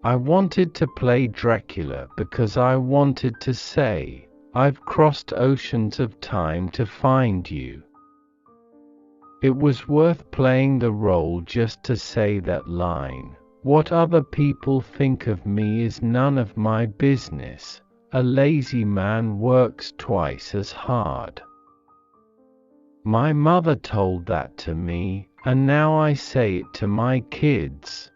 I wanted to play Dracula because I wanted to say, I've crossed oceans of time to find you. It was worth playing the role just to say that line. What other people think of me is none of my business. A lazy man works twice as hard. My mother told that to me, and now I say it to my kids.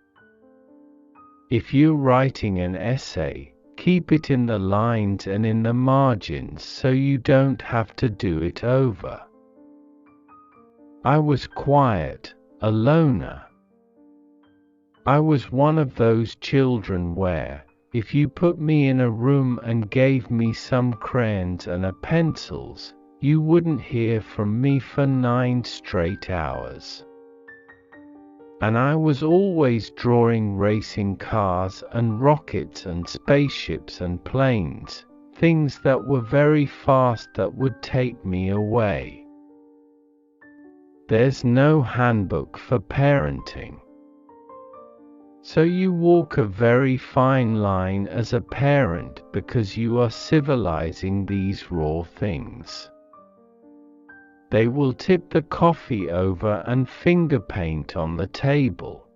If you're writing an essay, keep it in the lines and in the margins so you don't have to do it over. I was quiet, a loner. I was one of those children where, if you put me in a room and gave me some crayons and pencils, you wouldn't hear from me for 9 straight hours. And I was always drawing racing cars and rockets and spaceships and planes, things that were very fast that would take me away. There's no handbook for parenting. So you walk a very fine line as a parent because you are civilizing these raw things. They will tip the coffee over and finger paint on the table.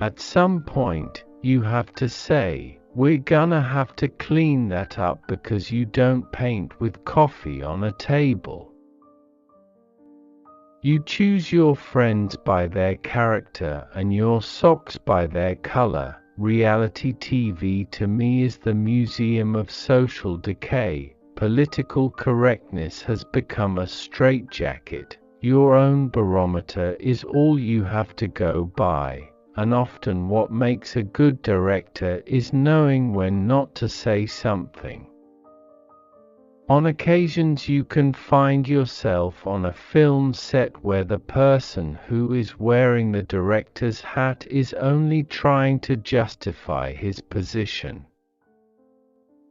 At some point, you have to say, we're gonna have to clean that up because you don't paint with coffee on a table. You choose your friends by their character and your socks by their color. Reality TV to me is the museum of social decay. Political correctness has become a straitjacket. Your own barometer is all you have to go by, and often what makes a good director is knowing when not to say something. On occasions you can find yourself on a film set where the person who is wearing the director's hat is only trying to justify his position.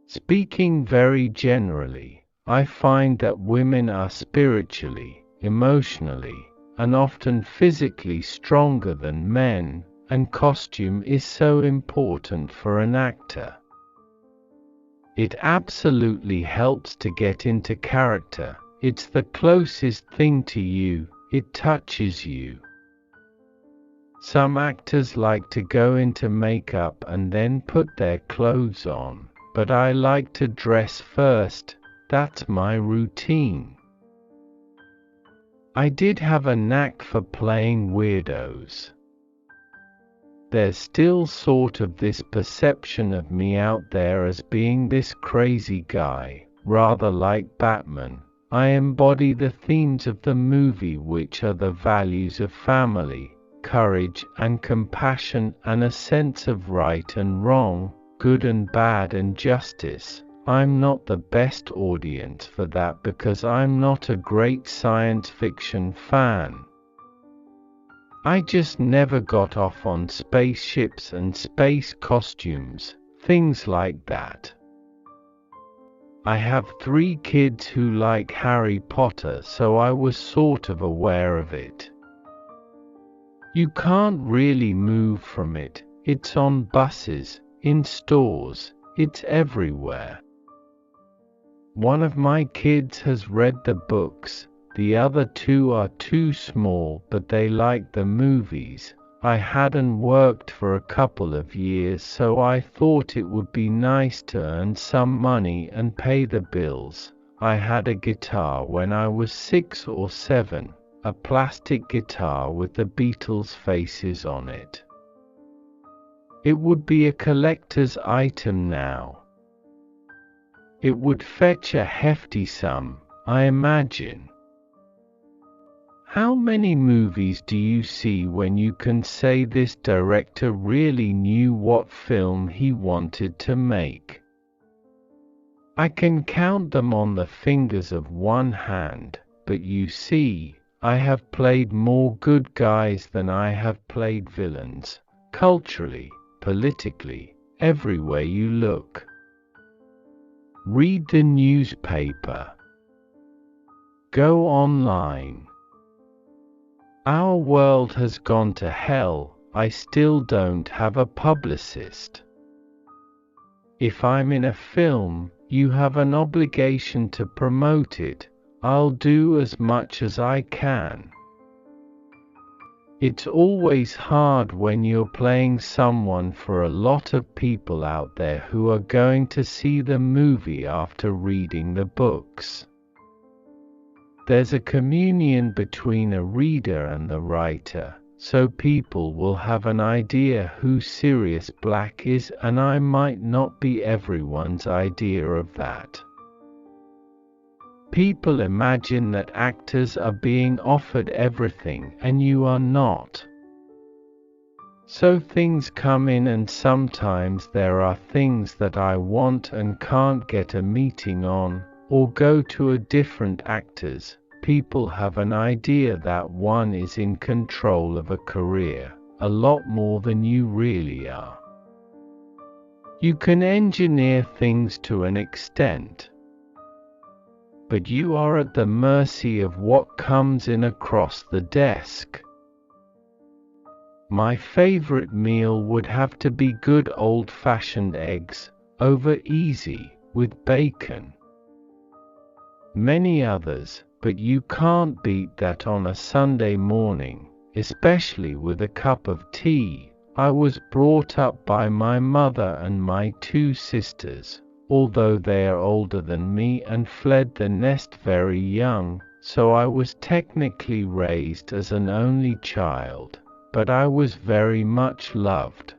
Speaking very generally, I find that women are spiritually, emotionally, and often physically stronger than men, and costume is so important for an actor. It absolutely helps to get into character. It's the closest thing to you, it touches you. Some actors like to go into makeup and then put their clothes on, but I like to dress first, that's my routine. I did have a knack for playing weirdos. There's still sort of this perception of me out there as being this crazy guy, rather like Batman. I embody the themes of the movie, which are the values of family, courage and compassion, and a sense of right and wrong, good and bad and justice. I'm not the best audience for that because I'm not a great science fiction fan. I just never got off on spaceships and space costumes, things like that. I have 3 kids who like Harry Potter, so I was sort of aware of it. You can't really move from it. It's on buses, in stores, it's everywhere. One of my kids has read the books. The other 2 are too small, but they like the movies. I hadn't worked for a couple of years, so I thought it would be nice to earn some money and pay the bills. I had a guitar when I was 6 or 7, a plastic guitar with the Beatles' faces on it. It would be a collector's item now. It would fetch a hefty sum, I imagine. How many movies do you see when you can say this director really knew what film he wanted to make? I can count them on the fingers of one hand, but you see, I have played more good guys than I have played villains, culturally, politically, everywhere you look. Read the newspaper. Go online. Our world has gone to hell, I still don't have a publicist. If I'm in a film, you have an obligation to promote it. I'll do as much as I can. It's always hard when you're playing someone for a lot of people out there who are going to see the movie after reading the books. There's a communion between a reader and the writer, so people will have an idea who Sirius Black is, and I might not be everyone's idea of that. People imagine that actors are being offered everything and you are not. So things come in, and sometimes there are things that I want and can't get a meeting on, or go to a different actors. People have an idea that one is in control of a career, a lot more than you really are. You can engineer things to an extent, but you are at the mercy of what comes in across the desk. My favorite meal would have to be good old-fashioned eggs, over easy, with bacon. Many others, but you can't beat that on a Sunday morning, especially with a cup of tea. I was brought up by my mother and my two sisters, although they are older than me and fled the nest very young, so I was technically raised as an only child, but I was very much loved.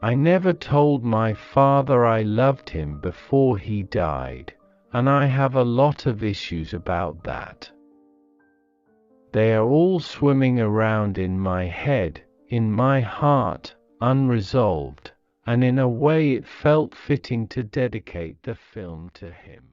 I never told my father I loved him before he died, and I have a lot of issues about that. They are all swimming around in my head, in my heart, unresolved, and in a way it felt fitting to dedicate the film to him.